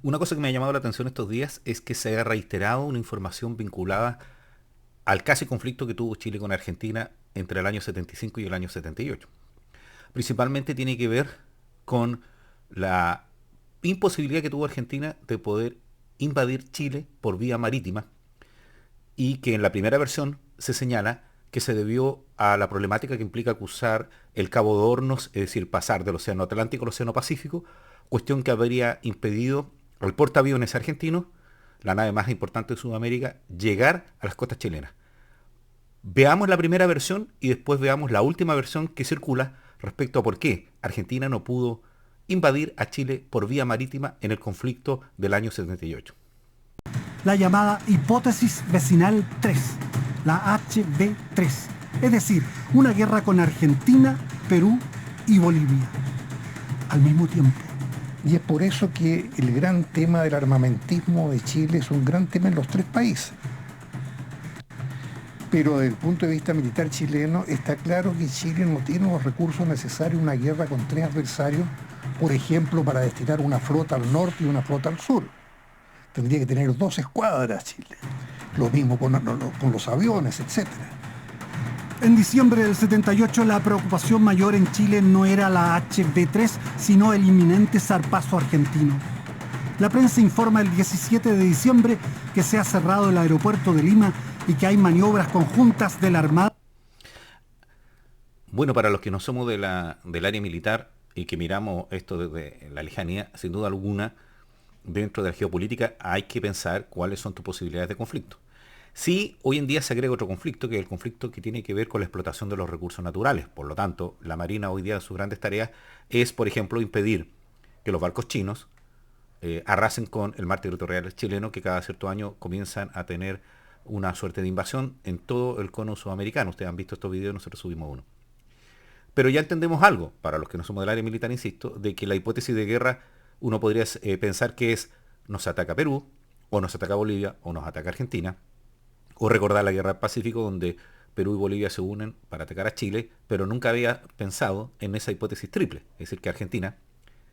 Una cosa que me ha llamado la atención estos días es que se ha reiterado una información vinculada al casi conflicto que tuvo Chile con Argentina entre el año 75 y el año 78. Principalmente tiene que ver con la imposibilidad que tuvo Argentina de poder invadir Chile por vía marítima y que en la primera versión se señala que se debió a la problemática que implica cruzar el Cabo de Hornos, es decir, pasar del Océano Atlántico al Océano Pacífico, cuestión que habría impedido al portaaviones argentino, la nave más importante de Sudamérica, llegar a las costas chilenas. Veamos la primera versión y después veamos la última versión que circula respecto a por qué Argentina no pudo invadir a Chile por vía marítima en el conflicto del año 78. La llamada hipótesis vecinal 3, la HV3, es decir, una guerra con Argentina, Perú y Bolivia al mismo tiempo. Y es por eso que el gran tema del armamentismo de Chile es un gran tema en los tres países. Pero desde el punto de vista militar chileno está claro que Chile no tiene los recursos necesarios en una guerra con tres adversarios, por ejemplo, para destinar una flota al norte y una flota al sur. Tendría que tener dos escuadras Chile. Lo mismo con los aviones, etc. En diciembre del 78 la preocupación mayor en Chile no era la HV3, sino el inminente zarpazo argentino. La prensa informa el 17 de diciembre que se ha cerrado el aeropuerto de Lima y que hay maniobras conjuntas de la Armada. Bueno, para los que no somos del área militar y que miramos esto desde la lejanía, sin duda alguna, dentro de la geopolítica hay que pensar cuáles son tus posibilidades de conflicto. Sí, hoy en día se agrega otro conflicto, que es el conflicto que tiene que ver con la explotación de los recursos naturales. Por lo tanto, la Marina hoy día en sus grandes tareas es, por ejemplo, impedir que los barcos chinos arrasen con el mar territorial chileno, que cada cierto año comienzan a tener una suerte de invasión en todo el cono sudamericano. Ustedes han visto estos videos, nosotros subimos uno. Pero ya entendemos algo, para los que no somos del área militar, insisto, de que la hipótesis de guerra uno podría pensar que es nos ataca Perú, o nos ataca Bolivia, o nos ataca Argentina, o recordar la guerra del Pacífico donde Perú y Bolivia se unen para atacar a Chile, pero nunca había pensado en esa hipótesis triple, es decir, que Argentina,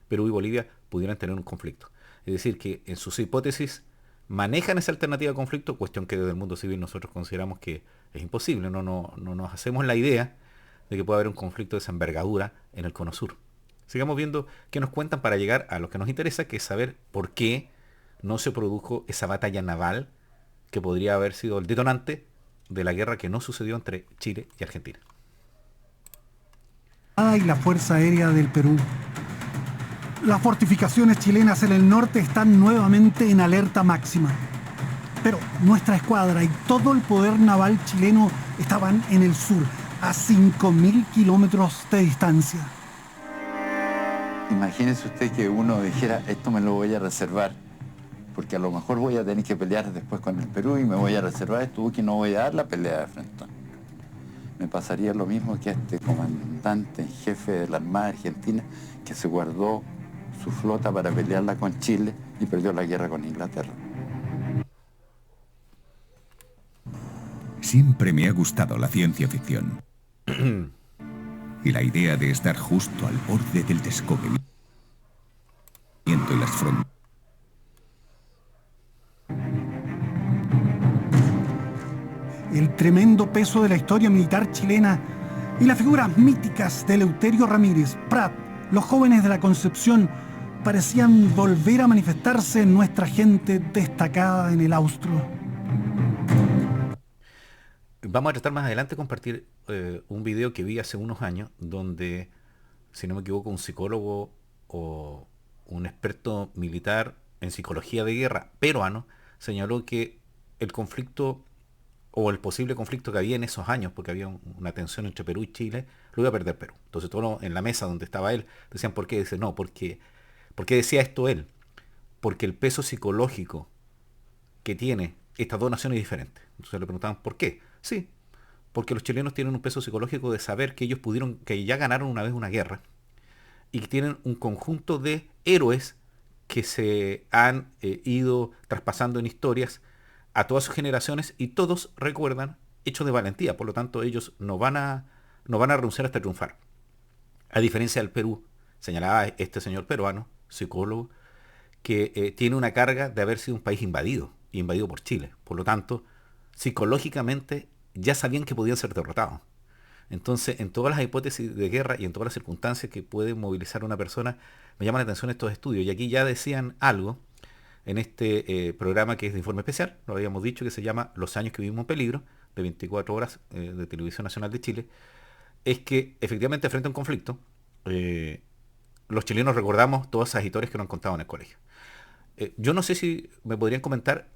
Perú y Bolivia pudieran tener un conflicto. Es decir, que en sus hipótesis manejan esa alternativa de conflicto, cuestión que desde el mundo civil nosotros consideramos que es imposible, no nos hacemos la idea de que pueda haber un conflicto de esa envergadura en el cono sur. Sigamos viendo qué nos cuentan para llegar a lo que nos interesa, que es saber por qué no se produjo esa batalla naval que podría haber sido el detonante de la guerra que no sucedió entre Chile y Argentina. Y la Fuerza Aérea del Perú. Las fortificaciones chilenas en el norte están nuevamente en alerta máxima. Pero nuestra escuadra y todo el poder naval chileno estaban en el sur, a 5.000 kilómetros de distancia. Imagínese usted que uno dijera, esto me lo voy a reservar, porque a lo mejor voy a tener que pelear después con el Perú y me voy a reservar esto, que no voy a dar la pelea de frente. Me pasaría lo mismo que a este comandante en jefe de la Armada Argentina, que se guardó su flota para pelearla con Chile y perdió la guerra con Inglaterra. Siempre me ha gustado la ciencia ficción. Y la idea de estar justo al borde del descubrimiento y las fronteras. El tremendo peso de la historia militar chilena y las figuras míticas de Eleuterio Ramírez, Prat, los jóvenes de la Concepción, parecían volver a manifestarse en nuestra gente destacada en el austro. Vamos a tratar más adelante de compartir un video que vi hace unos años donde, si no me equivoco, un psicólogo o un experto militar en psicología de guerra peruano señaló que el conflicto o el posible conflicto que había en esos años, porque había una tensión entre Perú y Chile, lo iba a perder Perú. Entonces todos en la mesa donde estaba él decían, ¿por qué? Dice, no, ¿por qué decía esto él? Porque el peso psicológico que tiene estas dos naciones es diferente. Entonces le preguntaban, ¿por qué? Sí, porque los chilenos tienen un peso psicológico de saber que ellos que ya ganaron una vez una guerra y que tienen un conjunto de héroes que se han ido traspasando en historias a todas sus generaciones y todos recuerdan hechos de valentía. Por lo tanto, ellos no van a renunciar hasta triunfar. A diferencia del Perú, señalaba este señor peruano, psicólogo, que tiene una carga de haber sido un país invadido, y invadido por Chile. Por lo tanto, psicológicamente ya sabían que podían ser derrotados. Entonces, en todas las hipótesis de guerra y en todas las circunstancias que puede movilizar a una persona, me llaman la atención estos estudios. Y aquí ya decían algo en este programa que es de informe especial, lo habíamos dicho, que se llama Los años que vivimos en peligro, de 24 horas de Televisión Nacional de Chile, es que efectivamente frente a un conflicto, los chilenos recordamos todas esas historias que nos han contado en el colegio. Yo no sé si me podrían comentar,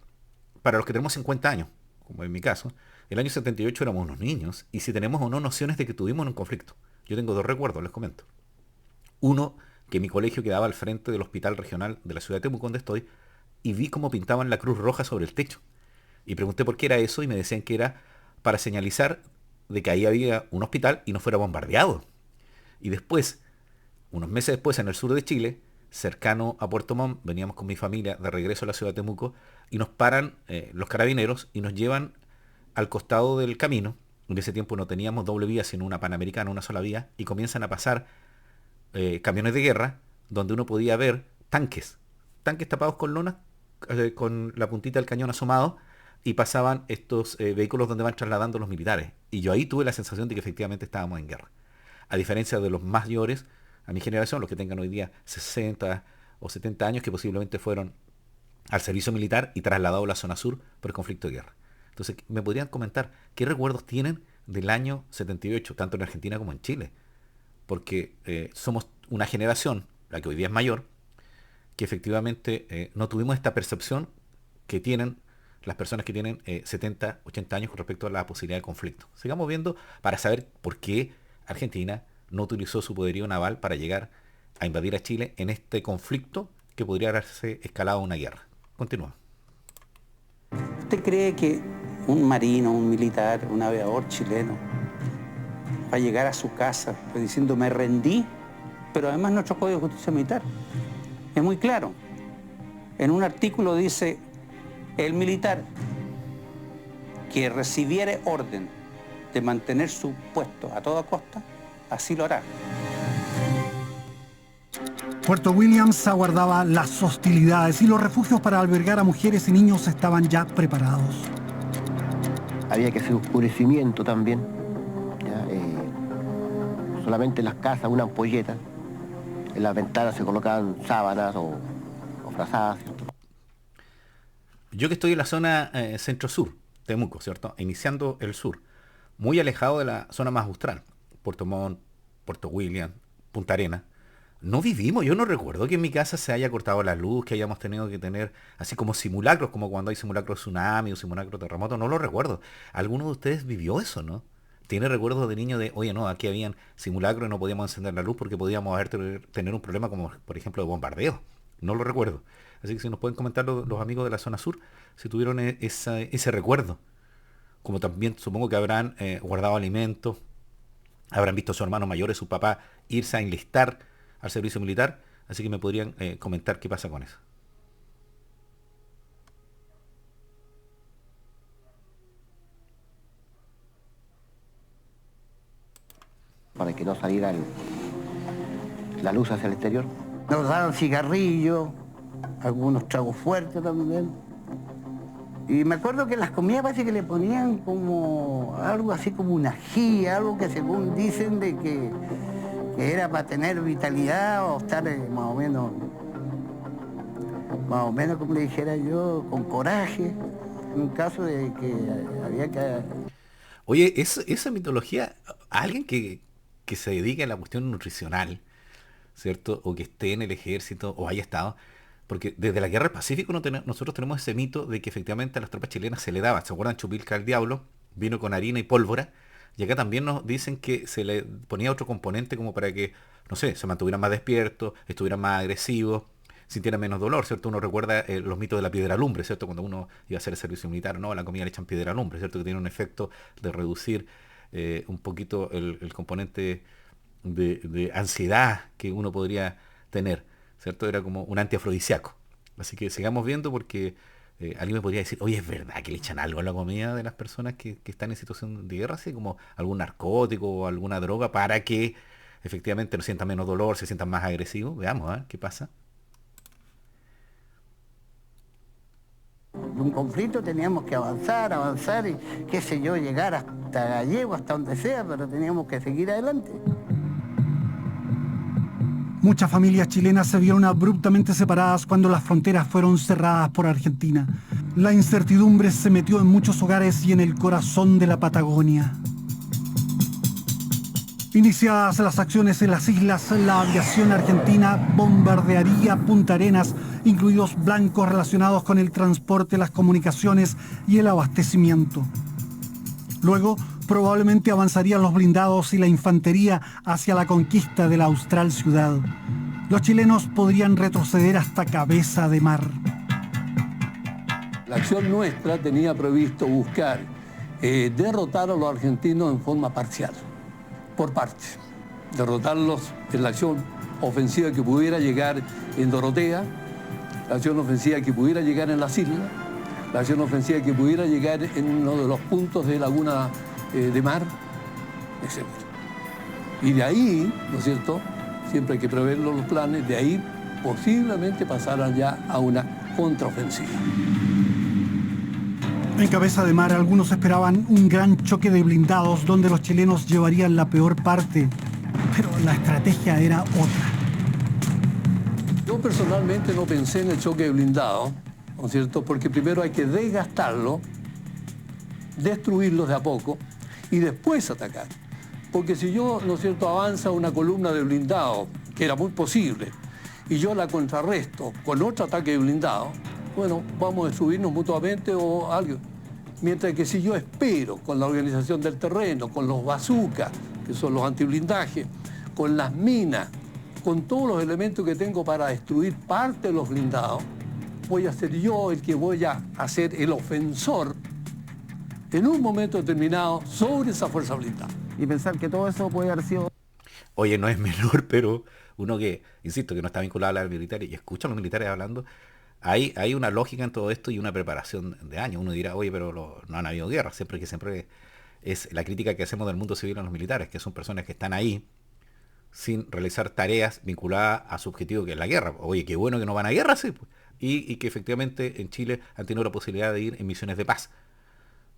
para los que tenemos 50 años, como en mi caso, el año 78 éramos unos niños, y si tenemos o no nociones de que tuvimos un conflicto. Yo tengo dos recuerdos, les comento. Uno, que mi colegio quedaba al frente del hospital regional de la ciudad de Temuco, donde estoy, y vi cómo pintaban la Cruz Roja sobre el techo. Y pregunté por qué era eso, y me decían que era para señalizar de que ahí había un hospital y no fuera bombardeado. Y después, unos meses después, en el sur de Chile, cercano a Puerto Montt, veníamos con mi familia de regreso a la ciudad de Temuco, y nos paran los carabineros y nos llevan al costado del camino. En ese tiempo no teníamos doble vía, sino una panamericana, una sola vía, y comienzan a pasar camiones de guerra, donde uno podía ver tanques tapados con lonas, con la puntita del cañón asomado, y pasaban estos vehículos donde van trasladando los militares. Y yo ahí tuve la sensación de que efectivamente estábamos en guerra. A diferencia de los mayores, a mi generación, los que tengan hoy día 60 o 70 años, que posiblemente fueron al servicio militar y trasladados a la zona sur por el conflicto de guerra. Entonces, ¿me podrían comentar qué recuerdos tienen del año 78, tanto en Argentina como en Chile? Porque somos una generación, la que hoy día es mayor, que efectivamente no tuvimos esta percepción que tienen las personas que tienen 70, 80 años con respecto a la posibilidad de conflicto. Sigamos viendo para saber por qué Argentina no utilizó su poderío naval para llegar a invadir a Chile en este conflicto que podría haberse escalado a una guerra. Continúa. ¿Usted cree que un marino, un militar, un aviador chileno va a llegar a su casa pues, diciendo me rendí? Pero además nuestro Código de Justicia Militar es muy claro. En un artículo dice, el militar que recibiere orden de mantener su puesto a toda costa, así lo hará. Puerto Williams aguardaba las hostilidades y los refugios para albergar a mujeres y niños estaban ya preparados. Había que hacer oscurecimiento también. ¿Ya? Solamente en las casas una ampolleta. En las ventanas se colocaban sábanas o frazadas, ¿cierto? Yo que estoy en la zona centro-sur, Temuco, ¿cierto? Iniciando el sur, muy alejado de la zona más austral, Puerto Montt, Puerto William, Punta Arenas, no vivimos, yo no recuerdo que en mi casa se haya cortado la luz, que hayamos tenido que tener así como simulacros, como cuando hay simulacros de tsunami o simulacros de terremoto, no lo recuerdo. ¿Alguno de ustedes vivió eso, no? ¿Tiene recuerdos de niño de, oye, no, aquí habían simulacros y no podíamos encender la luz porque podíamos tener un problema como, por ejemplo, de bombardeo? No lo recuerdo. Así que si nos pueden comentar los amigos de la zona sur, si tuvieron ese recuerdo. Como también supongo que habrán guardado alimentos, habrán visto a su hermano mayor, a su papá, irse a enlistar al servicio militar. Así que me podrían comentar qué pasa con eso. Para que no saliera la luz hacia el exterior. Nos daban cigarrillos, algunos tragos fuertes también. Y me acuerdo que las comidas parece que le ponían como algo así como una ají, algo que según dicen de que era para tener vitalidad o estar más o menos como le dijera yo, con coraje, en un caso de que había que... Oye, esa mitología, alguien que se dedique a la cuestión nutricional, ¿cierto? O que esté en el ejército o haya estado, porque desde la guerra del Pacífico nosotros tenemos ese mito de que efectivamente a las tropas chilenas se le daba, ¿se acuerdan? Chupilca al diablo, vino con harina y pólvora, y acá también nos dicen que se le ponía otro componente como para que, no sé, se mantuvieran más despiertos, estuvieran más agresivos, sintieran menos dolor, ¿cierto? Uno recuerda los mitos de la piedra lumbre, ¿cierto? Cuando uno iba a hacer el servicio militar, no, a la comida le echan piedra lumbre, ¿cierto? Que tiene un efecto de reducir un poquito el componente de ansiedad que uno podría tener, ¿cierto? Era como un antiafrodisíaco. Así que sigamos viendo porque alguien me podría decir, oye, ¿es verdad que le echan algo a la comida de las personas que están en situación de guerra? Así como algún narcótico o alguna droga para que efectivamente no sientan menos dolor, se sientan más agresivos. Veamos, ¿qué pasa? un conflicto teníamos que avanzar y qué sé yo, llegar hasta Gallego, hasta donde sea, pero teníamos que seguir adelante. Muchas familias chilenas se vieron abruptamente separadas cuando las fronteras fueron cerradas por Argentina. La incertidumbre se metió en muchos hogares y en el corazón de la Patagonia. Iniciadas las acciones en las islas, la aviación argentina bombardearía Punta Arenas, incluidos blancos relacionados con el transporte, las comunicaciones y el abastecimiento. Luego, probablemente avanzarían los blindados y la infantería hacia la conquista de la austral ciudad. Los chilenos podrían retroceder hasta Cabeza de Mar. La acción nuestra tenía previsto buscar derrotar a los argentinos en forma parcial, por partes. Derrotarlos en la acción ofensiva que pudiera llegar en Dorotea, la acción ofensiva que pudiera llegar en las islas, la acción ofensiva que pudiera llegar en uno de los puntos de Laguna de Mar, etc. Y de ahí, ¿no es cierto?, siempre hay que prever los planes, de ahí posiblemente pasaran ya a una contraofensiva. En Cabeza de Mar algunos esperaban un gran choque de blindados donde los chilenos llevarían la peor parte, pero la estrategia era otra. Yo personalmente no pensé en el choque de blindados, ¿no es cierto?, porque primero hay que desgastarlo, destruirlos de a poco y después atacar. Porque si yo, ¿no es cierto?, avanza una columna de blindado, que era muy posible, y yo la contrarresto con otro ataque de blindado, bueno, vamos a destruirnos mutuamente o algo. Mientras que si yo espero con la organización del terreno, con los bazookas, que son los antiblindajes, con las minas, con todos los elementos que tengo para destruir parte de los blindados, voy a ser yo el que voy a hacer el ofensor en un momento determinado sobre esa fuerza blindada. Y pensar que todo eso puede haber sido... Oye, no es menor, pero uno que, insisto, que no está vinculado a la militares y escucha a los militares hablando, hay una lógica en todo esto y una preparación de años. Uno dirá, oye, pero no han habido guerras. Siempre es la crítica que hacemos del mundo civil a los militares, que son personas que están ahí sin realizar tareas vinculadas a su objetivo, que es la guerra. Oye, qué bueno que no van a guerra, sí. Y que efectivamente en Chile han tenido la posibilidad de ir en misiones de paz.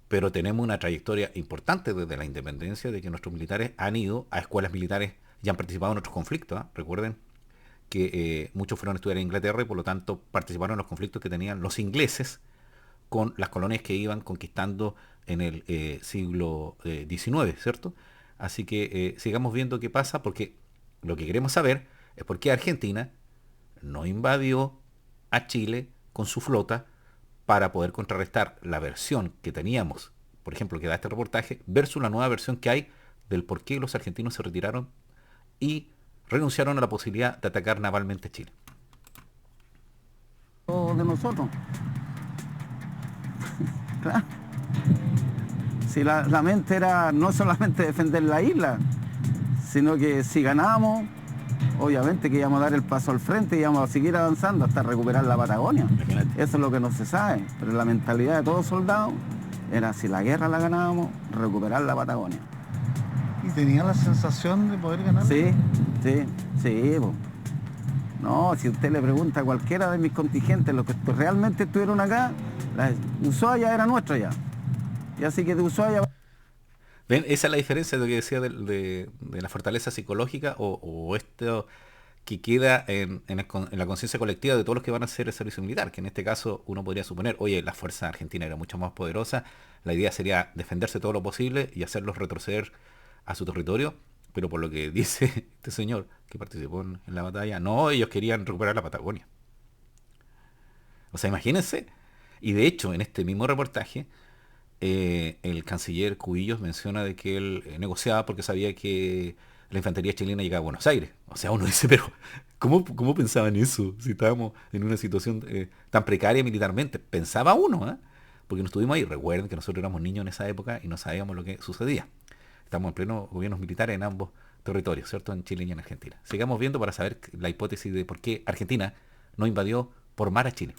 Pero tenemos una trayectoria importante desde la independencia de que nuestros militares han ido a escuelas militares y han participado en otros conflictos. Recuerden que muchos fueron a estudiar en Inglaterra y por lo tanto participaron en los conflictos que tenían los ingleses con las colonias que iban conquistando en el siglo XIX, ¿cierto? Así que sigamos viendo qué pasa, porque lo que queremos saber es por qué Argentina no invadió a Chile con su flota para poder contrarrestar la versión que teníamos, por ejemplo, que da este reportaje, versus la nueva versión que hay del por qué los argentinos se retiraron y renunciaron a la posibilidad de atacar navalmente Chile. De nosotros. Claro. Si la mente era no solamente defender la isla, sino que si ganábamos, obviamente que íbamos a dar el paso al frente y íbamos a seguir avanzando hasta recuperar la Patagonia. Imagínate. Eso es lo que no se sabe, pero la mentalidad de todo soldado era, si la guerra la ganábamos, recuperar la Patagonia. ¿Y tenía la sensación de poder ganar? Sí. Po. No, si usted le pregunta a cualquiera de mis contingentes, los que realmente estuvieron acá, Ushuaia era nuestra ya. Y así que de Ushuaia... ¿Ven? Esa es la diferencia de lo que decía de la fortaleza psicológica o esto que queda en la conciencia colectiva de todos los que van a hacer el servicio militar, que en este caso uno podría suponer, oye, la fuerza argentina era mucho más poderosa, la idea sería defenderse todo lo posible y hacerlos retroceder a su territorio, pero por lo que dice este señor que participó en la batalla, no, ellos querían recuperar la Patagonia. O sea, imagínense, y de hecho en este mismo reportaje, el canciller Cubillos menciona de que él negociaba porque sabía que la infantería chilena llegaba a Buenos Aires. O sea, uno dice, pero ¿cómo pensaban eso? Si estábamos en una situación tan precaria militarmente. Pensaba uno, porque no estuvimos ahí. Recuerden que nosotros éramos niños en esa época y no sabíamos lo que sucedía. Estamos en pleno gobiernos militares en ambos territorios, ¿cierto? En Chile y en Argentina. Sigamos viendo para saber la hipótesis de por qué Argentina no invadió por mar a Chile.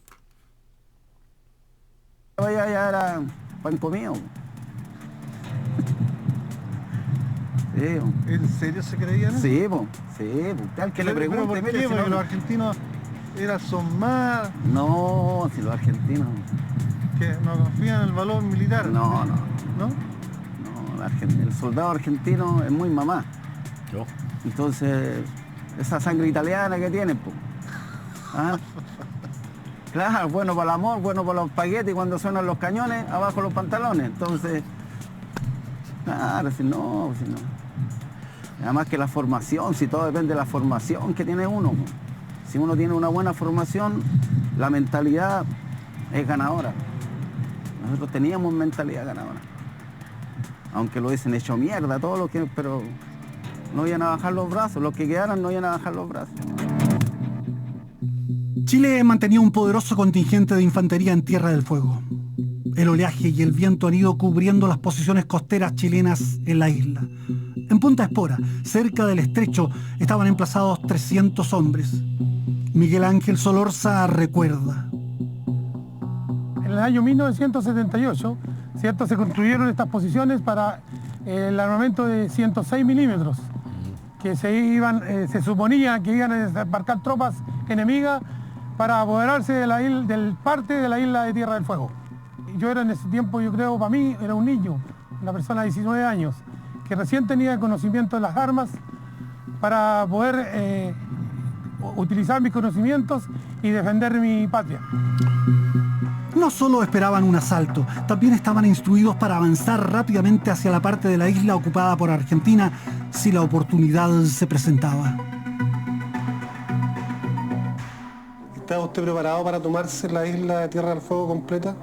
Ya era pan comido. Sí, ¿En serio se creían? Sí, tal que le pregunte. ¿Por qué? Porque los argentinos son más... No, si los argentinos... Que no confían en el valor militar. No, no. ¿No? No, el soldado argentino es muy mamá. Yo. Entonces, esa sangre italiana que tiene, pues. ¿Ah? Claro, bueno para el amor, bueno para los espaguetis cuando suenan los cañones, abajo los pantalones. Entonces, claro, si no. Además que la formación, si todo depende de la formación que tiene uno. Si uno tiene una buena formación, la mentalidad es ganadora. Nosotros teníamos mentalidad ganadora. Aunque lo hubiesen hecho mierda, todo lo que, pero no iban a bajar los brazos, los que quedaran no iban a bajar los brazos. Chile mantenía un poderoso contingente de infantería en Tierra del Fuego. El oleaje y el viento han ido cubriendo las posiciones costeras chilenas en la isla. En Punta Espora, cerca del estrecho, estaban emplazados 300 hombres. Miguel Ángel Solorza recuerda. En el año 1978, ¿cierto?, se construyeron estas posiciones para el armamento de 106 milímetros, que se suponía que iban a desembarcar tropas enemigas para apoderarse de del parte de la isla de Tierra del Fuego. Yo era en ese tiempo, yo creo, para mí, era un niño, una persona de 19 años, que recién tenía conocimiento de las armas para poder utilizar mis conocimientos y defender mi patria. No solo esperaban un asalto, también estaban instruidos para avanzar rápidamente hacia la parte de la isla ocupada por Argentina si la oportunidad se presentaba. ¿Está usted preparado para tomarse la isla de Tierra del Fuego completa?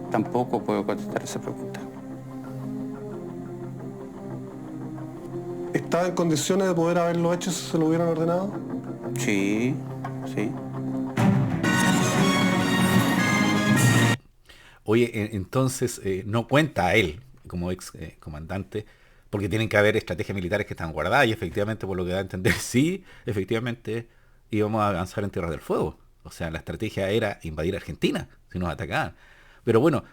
Tampoco puedo contestar esa pregunta. ¿Estaba en condiciones de poder haberlo hecho si se lo hubieran ordenado? Sí. Oye, entonces no cuenta a él como ex comandante, porque tienen que haber estrategias militares que están guardadas y efectivamente, por lo que da a entender, sí, efectivamente íbamos a avanzar en Tierra del Fuego. O sea, la estrategia era invadir Argentina si nos atacaban. Pero bueno,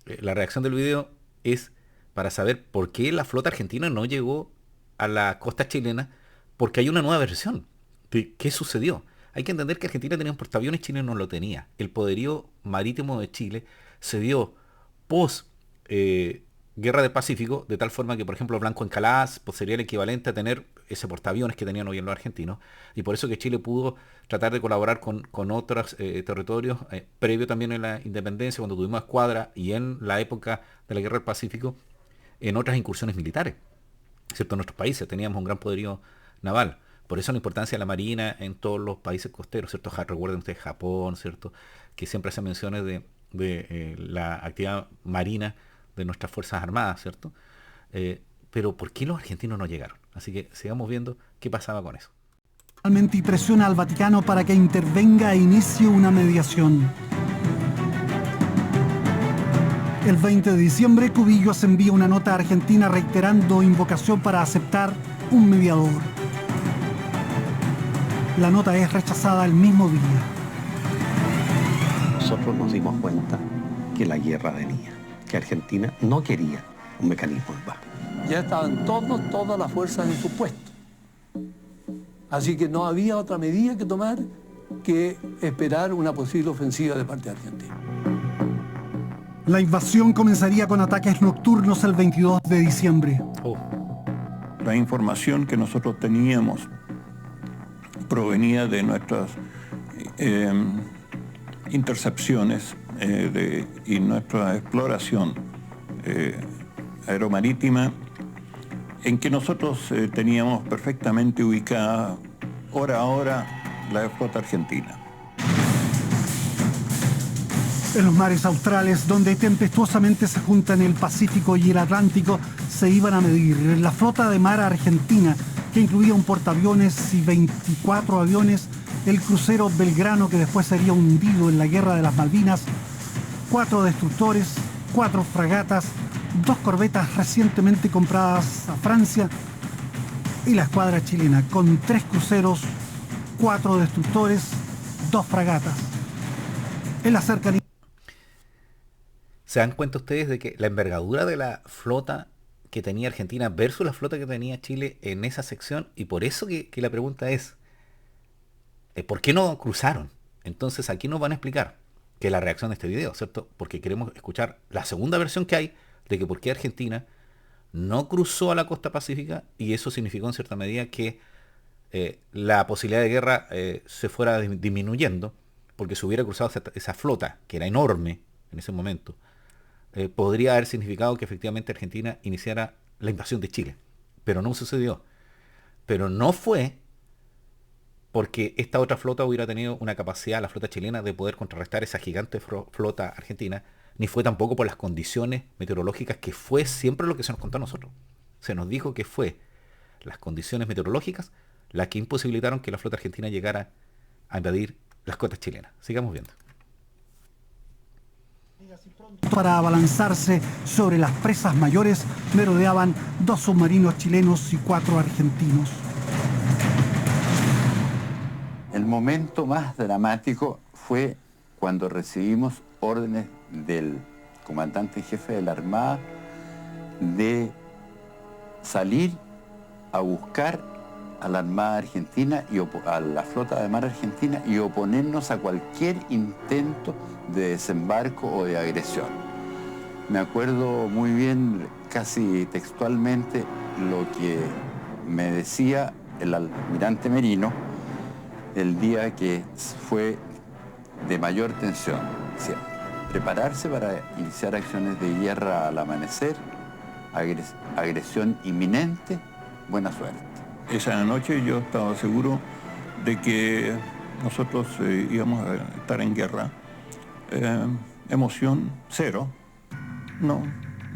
la reacción del video es para saber por qué la flota argentina no llegó a la costa chilena, porque hay una nueva versión de qué sucedió. Hay que entender que Argentina tenía un portaaviones, Chile no lo tenía. El poderío marítimo de Chile se dio post Guerra del Pacífico, de tal forma que, por ejemplo, Blanco Encalás pues, sería el equivalente a tener ese portaaviones que tenían hoy en los argentinos, y por eso que Chile pudo tratar de colaborar con otros territorios, previo también en la independencia, cuando tuvimos escuadra, y en la época de la Guerra del Pacífico, en otras incursiones militares, ¿cierto? En nuestros países teníamos un gran poderío naval. Por eso la importancia de la marina en todos los países costeros, ¿cierto? Recuerden ustedes Japón, ¿cierto? Que siempre hace menciones de la actividad marina de nuestras Fuerzas Armadas, ¿cierto? Pero ¿por qué los argentinos no llegaron? Así que sigamos viendo qué pasaba con eso. Y presiona al Vaticano para que intervenga e inicie una mediación. El 20 de diciembre, Cubillos envía una nota a Argentina reiterando invocación para aceptar un mediador. La nota es rechazada el mismo día. Nosotros nos dimos cuenta que la guerra venía, que Argentina no quería un mecanismo de paz. Ya estaban todas las fuerzas en su puesto. Así que no había otra medida que tomar que esperar una posible ofensiva de parte de Argentina. La invasión comenzaría con ataques nocturnos el 22 de diciembre. La información que nosotros teníamos provenía de nuestras intercepciones y nuestra exploración aeromarítima, en que nosotros teníamos perfectamente ubicada hora a hora la flota argentina. En los mares australes, donde tempestuosamente se juntan el Pacífico y el Atlántico, se iban a medir la flota de mar argentina, que incluía un portaaviones y 24 aviones, el crucero Belgrano, que después sería hundido en la Guerra de las Malvinas, 4 destructores, 4 fragatas, 2 corbetas recientemente compradas a Francia, y la escuadra chilena, con 3 cruceros, 4 destructores, 2 fragatas. En la cercanía. ¿Se dan cuenta ustedes de que la envergadura de la flota que tenía Argentina versus la flota que tenía Chile en esa sección? Y por eso que la pregunta es, ¿por qué no cruzaron? Entonces aquí nos van a explicar que es la reacción de este video, ¿cierto? Porque queremos escuchar la segunda versión que hay de que por qué Argentina no cruzó a la costa pacífica, y eso significó en cierta medida que la posibilidad de guerra se fuera disminuyendo, porque si hubiera cruzado esa flota, que era enorme en ese momento, podría haber significado que efectivamente Argentina iniciara la invasión de Chile. Pero no sucedió. Pero no fue porque esta otra flota hubiera tenido una capacidad, la flota chilena, de poder contrarrestar esa gigante flota argentina, ni fue tampoco por las condiciones meteorológicas, que fue siempre lo que se nos contó a nosotros. Se nos dijo que fue las condiciones meteorológicas las que imposibilitaron que la flota argentina llegara a invadir las costas chilenas. Sigamos viendo. Para abalanzarse sobre las presas mayores, merodeaban 2 submarinos chilenos y 4 argentinos. El momento más dramático fue cuando recibimos órdenes del comandante en jefe de la Armada de salir a buscar a la Armada Argentina y a la Flota de Mar Argentina y oponernos a cualquier intento de desembarco o de agresión. Me acuerdo muy bien, casi textualmente, lo que me decía el almirante Merino el día que fue de mayor tensión. Decía, prepararse para iniciar acciones de guerra al amanecer, agresión inminente, buena suerte. Esa noche yo estaba seguro de que nosotros íbamos a estar en guerra. Emoción cero. No,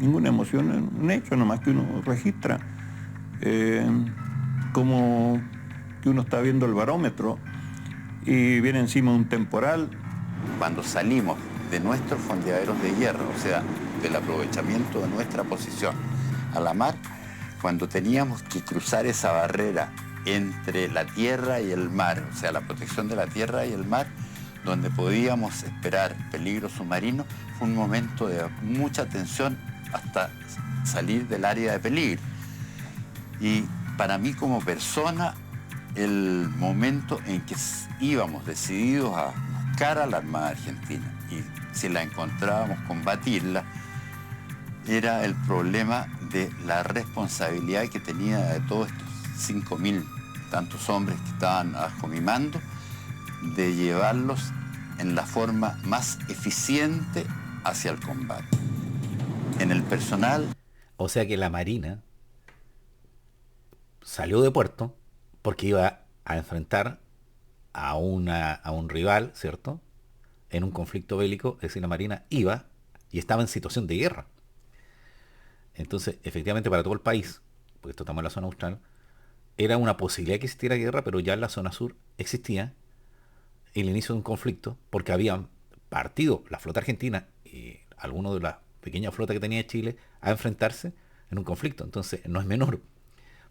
ninguna emoción, un hecho nomás que uno registra. Como que uno está viendo el barómetro y viene encima un temporal. Cuando salimos de nuestros fondeaderos de guerra, o sea, del aprovechamiento de nuestra posición a la mar, cuando teníamos que cruzar esa barrera entre la tierra y el mar, o sea, la protección de la tierra y el mar, donde podíamos esperar peligro submarino, fue un momento de mucha tensión hasta salir del área de peligro. Y para mí como persona, el momento en que íbamos decididos a buscar a la Armada Argentina y si la encontrábamos, combatirla, era el problema de la responsabilidad que tenía de todos estos 5.000 tantos hombres que estaban bajo mi mando, de llevarlos en la forma más eficiente hacia el combate. En el personal... O sea que la Marina salió de puerto porque iba a enfrentar a un rival, ¿cierto?, en un conflicto bélico. Es decir, la Marina iba y estaba en situación de guerra. Entonces, efectivamente, para todo el país, porque esto estamos en la zona austral, era una posibilidad que existiera guerra, pero ya en la zona sur existía el inicio de un conflicto, porque habían partido la flota argentina y algunos de la pequeña flota que tenía Chile a enfrentarse en un conflicto. Entonces, no es menor.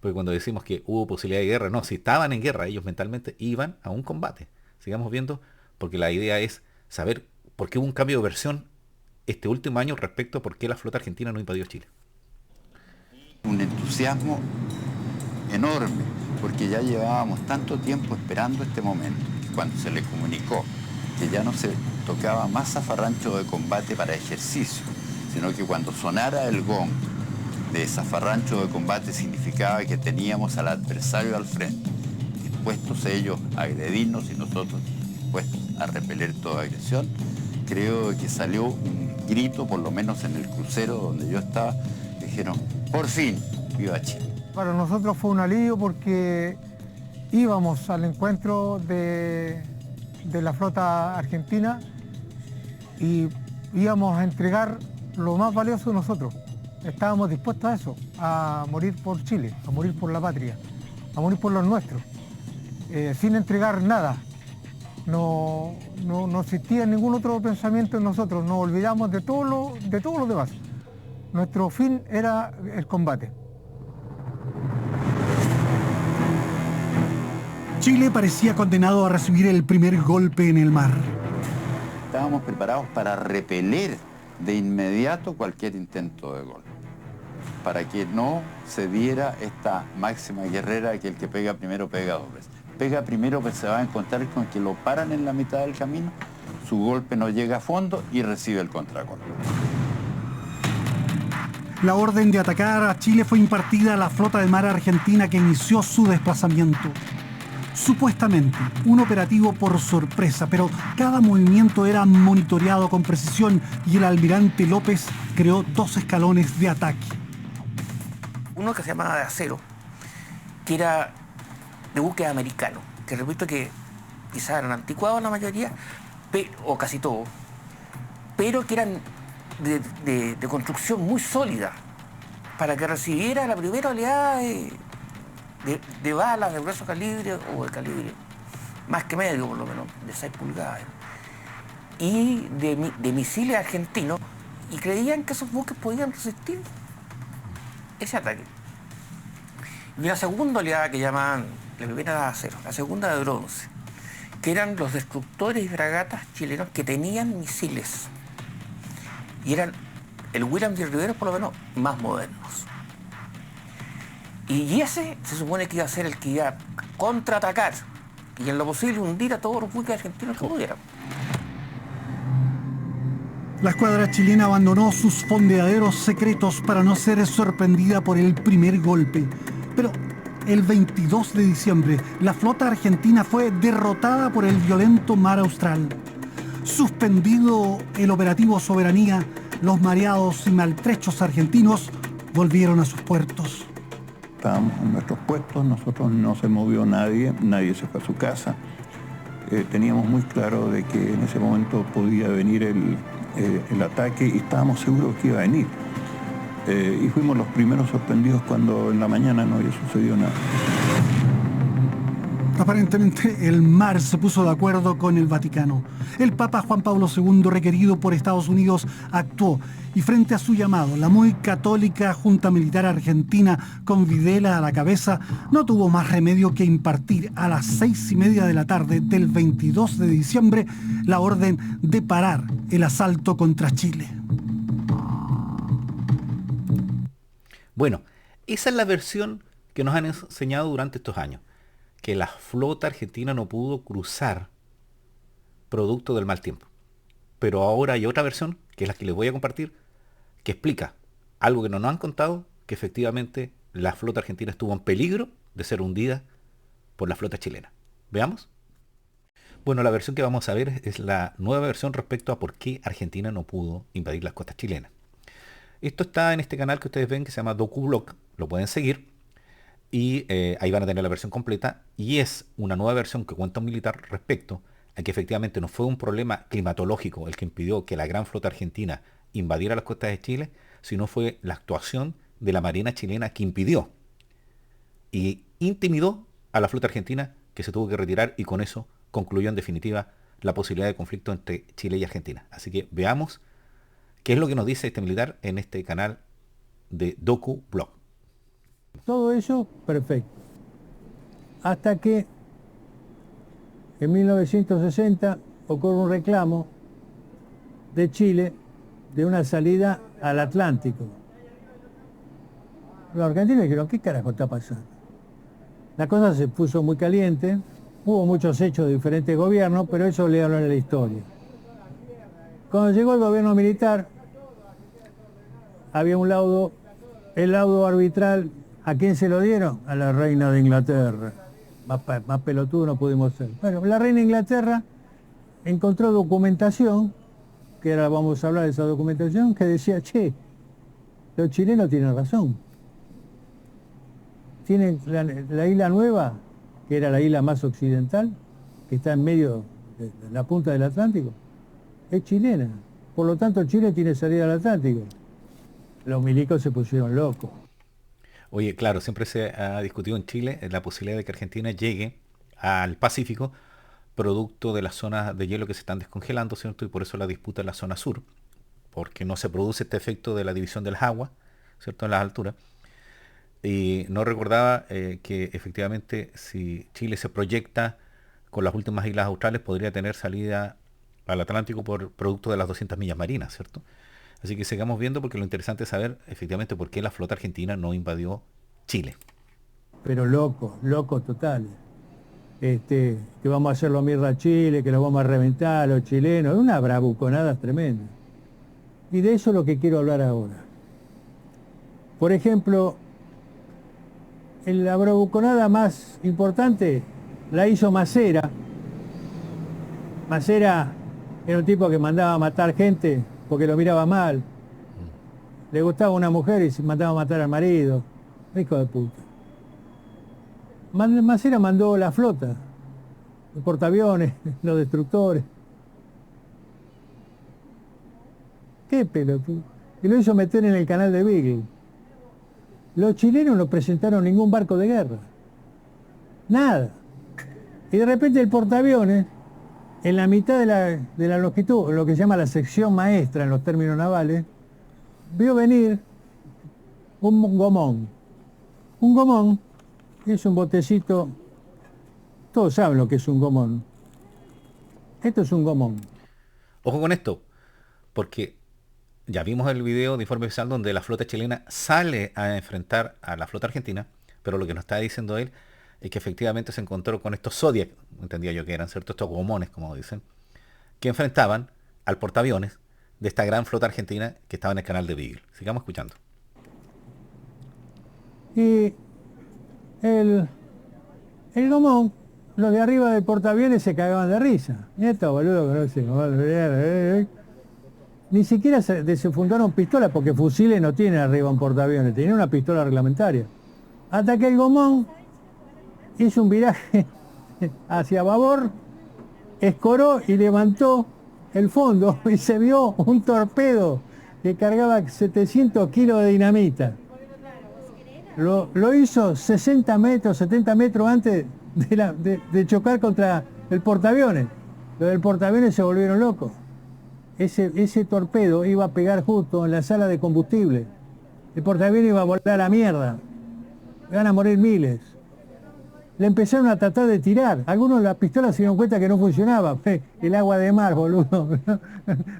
Porque cuando decimos que hubo posibilidad de guerra, no, si estaban en guerra, ellos mentalmente iban a un combate. Sigamos viendo, porque la idea es saber por qué hubo un cambio de versión este último año respecto a por qué la flota argentina no invadió Chile. Un entusiasmo enorme, porque ya llevábamos tanto tiempo esperando este momento, que cuando se le comunicó que ya no se tocaba más zafarrancho de combate para ejercicio, sino que cuando sonara el gong de zafarrancho de combate significaba que teníamos al adversario al frente, dispuestos ellos a agredirnos y nosotros dispuestos a repeler toda agresión. Creo que salió un grito, por lo menos en el crucero donde yo estaba, dijeron, por fin, viva Chile. Para nosotros fue un alivio porque íbamos al encuentro de la flota argentina y íbamos a entregar lo más valioso de nosotros. Estábamos dispuestos a eso, a morir por Chile, a morir por la patria, a morir por los nuestros, sin entregar nada. No existía ningún otro pensamiento en nosotros, nos olvidamos de todo lo demás. Nuestro fin era el combate. Chile parecía condenado a recibir el primer golpe en el mar. Estábamos preparados para repeler de inmediato cualquier intento de golpe, para que no se diera esta máxima guerrera que el que pega primero pega dos veces. Pega primero, pues se va a encontrar con que lo paran en la mitad del camino, su golpe no llega a fondo y recibe el contragolpe. La orden de atacar a Chile fue impartida a la flota de mar argentina que inició su desplazamiento. Supuestamente, un operativo por sorpresa, pero cada movimiento era monitoreado con precisión y el almirante López creó 2 escalones de ataque. Uno que se llamaba de acero, que era de buque americano, que repito que quizás eran anticuados la mayoría, o casi todos, pero que eran de construcción muy sólida, para que recibiera la primera oleada de balas de grueso calibre o de calibre más que medio, por lo menos, de 6 pulgadas, y de misiles argentinos, y creían que esos buques podían resistir ese ataque. Y una segunda oleada que llamaban, la primera era de acero, la segunda de bronce, que eran los destructores y fragatas chilenos que tenían misiles. Y eran el William de Rivero, por lo menos, más modernos. Y ese se supone que iba a ser el que iba a contraatacar y en lo posible hundir a todos los buques argentinos que pudieran. La escuadra chilena abandonó sus fondeaderos secretos para no ser sorprendida por el primer golpe. Pero el 22 de diciembre, la flota argentina fue derrotada por el violento mar Austral. Suspendido el operativo Soberanía, los mareados y maltrechos argentinos volvieron a sus puertos. Estábamos en nuestros puestos, nosotros no se movió nadie, nadie se fue a su casa. Teníamos muy claro de que en ese momento podía venir el ataque y estábamos seguros que iba a venir. Y fuimos los primeros sorprendidos cuando en la mañana no había sucedido nada. Aparentemente el mar se puso de acuerdo con el Vaticano. El Papa Juan Pablo II, requerido por Estados Unidos, actuó y frente a su llamado, la muy católica Junta Militar Argentina, con Videla a la cabeza, no tuvo más remedio que impartir a las 6:30 de la tarde del 22 de diciembre la orden de parar el asalto contra Chile. Bueno, esa es la versión que nos han enseñado durante estos años, que la flota argentina no pudo cruzar producto del mal tiempo. Pero ahora hay otra versión, que es la que les voy a compartir, que explica algo que no nos han contado, que efectivamente la flota argentina estuvo en peligro de ser hundida por la flota chilena. ¿Veamos? Bueno, la versión que vamos a ver es la nueva versión respecto a por qué Argentina no pudo invadir las costas chilenas. Esto está en este canal que ustedes ven que se llama DocuBlog, lo pueden seguir y ahí van a tener la versión completa, y es una nueva versión que cuenta un militar respecto a que efectivamente no fue un problema climatológico el que impidió que la gran flota argentina invadiera las costas de Chile, sino fue la actuación de la Marina chilena que impidió y intimidó a la flota argentina, que se tuvo que retirar, y con eso concluyó en definitiva la posibilidad de conflicto entre Chile y Argentina. Así que veamos qué es lo que nos dice este militar en este canal de DocuBlog. Todo eso, perfecto. Hasta que en 1960 ocurre un reclamo de Chile de una salida al Atlántico. Los argentinos dijeron, ¿qué carajo está pasando? La cosa se puso muy caliente, hubo muchos hechos de diferentes gobiernos, pero eso le hablan de la historia. Cuando llegó el gobierno militar, había un laudo, el laudo arbitral, ¿a quién se lo dieron? A la reina de Inglaterra. Más pelotudo no pudimos ser. Bueno, la reina de Inglaterra encontró documentación, que ahora vamos a hablar de esa documentación, que decía, che, los chilenos tienen razón. Tienen la isla Nueva, que era la isla más occidental, que está en medio de la punta del Atlántico, es chilena. Por lo tanto, Chile tiene salida al Atlántico. Los milicos se pusieron locos. Oye, claro, siempre se ha discutido en Chile la posibilidad de que Argentina llegue al Pacífico producto de las zonas de hielo que se están descongelando, ¿cierto? Y por eso la disputa en la zona sur, porque no se produce este efecto de la división de las aguas, ¿cierto? En las alturas. Y no recordaba que efectivamente si Chile se proyecta con las últimas islas australes podría tener salida al Atlántico por producto de las 200 millas marinas, ¿cierto? Así que sigamos viendo, porque lo interesante es saber efectivamente por qué la flota argentina no invadió Chile. Pero locos totales. que vamos a hacerlo mierda a Chile, que lo vamos a reventar a los chilenos, una bravuconada tremenda. Y de eso es lo que quiero hablar ahora. Por ejemplo, la bravuconada más importante la hizo Macera. Macera era un tipo que mandaba a matar gente porque lo miraba mal. Le gustaba una mujer y se mandaba a matar al marido. Hijo de puta. Macera mandó la flota, los portaaviones, los destructores. Qué pelotudo. Y lo hizo meter en el canal de Beagle. Los chilenos no presentaron ningún barco de guerra. Nada. Y de repente el portaaviones, en la mitad de la longitud, lo que se llama la sección maestra en los términos navales, vio venir un gomón. Un gomón es un botecito, todos saben lo que es un gomón. Esto es un gomón. Ojo con esto, porque ya vimos el video de Informe Especial donde la flota chilena sale a enfrentar a la flota argentina, pero lo que nos está diciendo él es que efectivamente se encontró con estos Zodiac, entendía yo que eran, ¿cierto?, estos gomones, como dicen, que enfrentaban al portaaviones de esta gran flota argentina que estaba en el canal de Beagle. Sigamos escuchando. Y el gomón, los de arriba del portaaviones se cagaban de risa. Esto, boludo, que no se va a olvidar, Ni siquiera se fundaron pistolas, porque fusiles no tienen arriba un portaaviones, tenían una pistola reglamentaria. Hasta que el gomón hizo un viraje hacia babor, escoró y levantó el fondo y se vio un torpedo que cargaba 700 kilos de dinamita. Lo hizo 60 metros, 70 metros antes de chocar contra el portaaviones. Los del portaaviones se volvieron locos. Ese torpedo iba a pegar justo en la sala de combustible. El portaaviones iba a volar a la mierda. Iban a morir miles. Le empezaron a tratar de tirar. Algunos de las pistolas se dieron cuenta que no funcionaba. El agua de mar, boludo.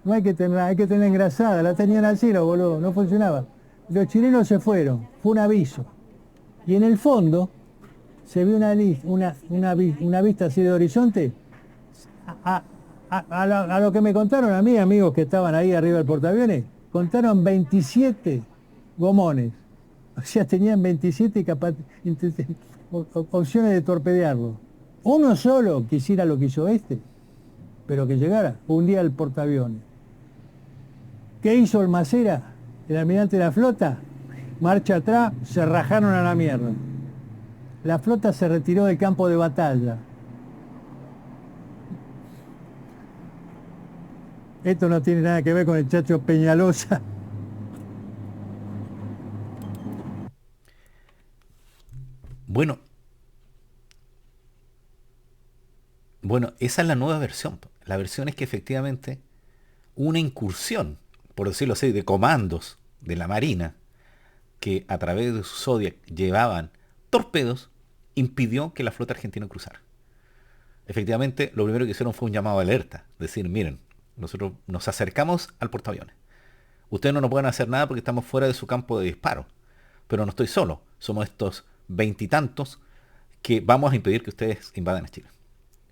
No hay que tenerla engrasada. La tenían al cielo, boludo. No funcionaba. Los chilenos se fueron. Fue un aviso. Y en el fondo se vio una vista así de horizonte. A lo que me contaron a mí, amigos que estaban ahí arriba del portaaviones, contaron 27 gomones. O sea, tenían 27 opciones de torpedearlo. Uno solo quisiera lo que hizo pero que llegara, hundía el portaaviones. ¿Qué hizo el Macera, el almirante de la flota? Marcha atrás, se rajaron a la mierda. La flota se retiró del campo de batalla. Esto no tiene nada que ver con el Chacho Peñalosa. Bueno, esa es la nueva versión. La versión es que efectivamente una incursión, por decirlo así, de comandos de la Marina, que a través de sus Zodiac llevaban torpedos, impidió que la flota argentina cruzara. Efectivamente, lo primero que hicieron fue un llamado de alerta. Decir, miren, nosotros nos acercamos al portaaviones. Ustedes no nos pueden hacer nada porque estamos fuera de su campo de disparo. Pero no estoy solo. Somos estos 20 y tantos que vamos a impedir que ustedes invadan a Chile.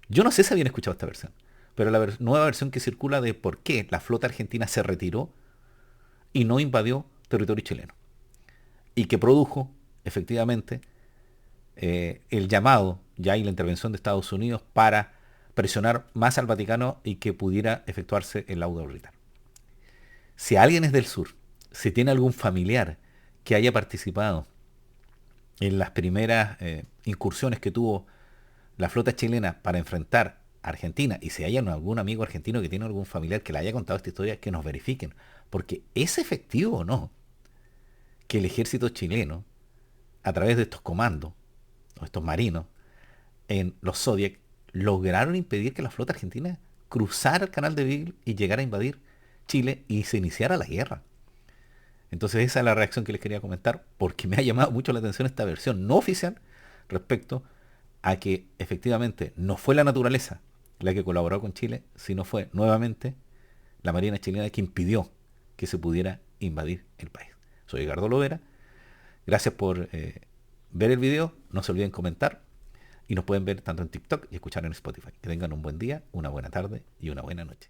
Yo no sé si habían escuchado esta versión, pero la nueva versión que circula de por qué la flota argentina se retiró y no invadió territorio chileno. Y que produjo, efectivamente, el llamado ya y la intervención de Estados Unidos para presionar más al Vaticano y que pudiera efectuarse el laudo orbital. Si alguien es del sur, si tiene algún familiar que haya participado en las primeras incursiones que tuvo la flota chilena para enfrentar a Argentina, y si hay algún amigo argentino que tiene algún familiar que le haya contado esta historia, que nos verifiquen, porque ¿es efectivo o no que el ejército chileno, a través de estos comandos, o estos marinos, en los Zodiac, lograron impedir que la flota argentina cruzara el canal de Beagle y llegara a invadir Chile y se iniciara la guerra? Entonces esa es la reacción que les quería comentar, porque me ha llamado mucho la atención esta versión no oficial respecto a que efectivamente no fue la naturaleza la que colaboró con Chile, sino fue nuevamente la Marina chilena que impidió que se pudiera invadir el país. Soy Edgardo Lovera, gracias por ver el video, no se olviden comentar Y nos pueden ver tanto en TikTok y escuchar en Spotify. Que tengan un buen día, una buena tarde y una buena noche.